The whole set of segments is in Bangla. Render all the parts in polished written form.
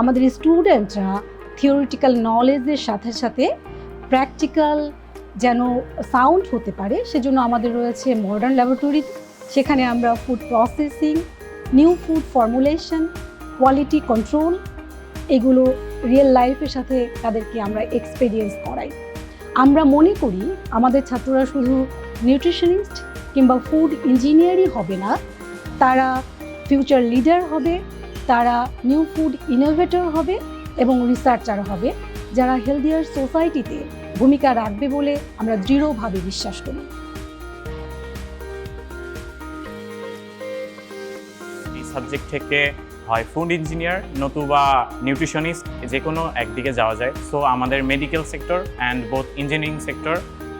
আমাদের স্টুডেন্টরা থিওরিটিক্যাল নলেজের সাথে সাথে প্র্যাকটিক্যাল যেন সাউন্ড হতে পারে, সেজন্য আমাদের রয়েছে মডার্ন ল্যাবরেটরি। সেখানে আমরা food processing, new food formulation, quality control, এগুলো রিয়েল লাইফের সাথে তাদেরকে আমরা এক্সপেরিয়েন্স করাই। আমরা মনে করি আমাদের ছাত্ররা শুধু নিউট্রিশনিস্ট কিংবা ফুড ইঞ্জিনিয়ারই হবে না, তারা ফিউচার লিডার হবে, তারা নিউ ফুড ইনোভেটর হবে এবং রিসার্চার হবে, যারা হেলদিয়ার সোসাইটিতে ভূমিকা রাখবে বলে আমরা দৃঢ়ভাবে বিশ্বাস করি। এই সাবজেক্ট থেকে হয় ফুড ইঞ্জিনিয়ার নতুবা নিউট্রিশনিস্ট, যে কোনো একদিকে যাওয়া যায়। সো আমাদের medical sector and both engineering sector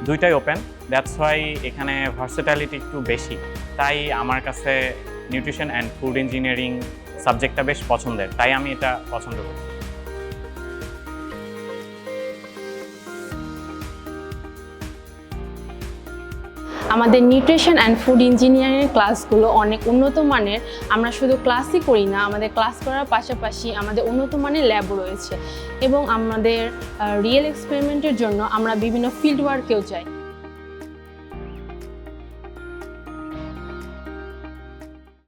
দুইটাই ওপেন। দ্যাটস ওয়াই এখানে ভার্সেটালিটি একটু বেশি, তাই আমার কাছে নিউট্রিশন অ্যান্ড ফুড ইঞ্জিনিয়ারিং সাবজেক্টটা বেশ পছন্দের, তাই আমি এটা পছন্দ করি। আমাদের নিউট্রিশন অ্যান্ড ফুড ইঞ্জিনিয়ারিং ক্লাসগুলো অনেক উন্নত মানের। আমরা শুধু ক্লাসই করি না, আমাদের ক্লাস করার পাশাপাশি আমাদের উন্নত মানের ল্যাবও রয়েছে এবং আমাদের রিয়েল এক্সপেরিমেন্টের জন্য আমরা বিভিন্ন ফিল্ড ওয়ার্কেও যাই।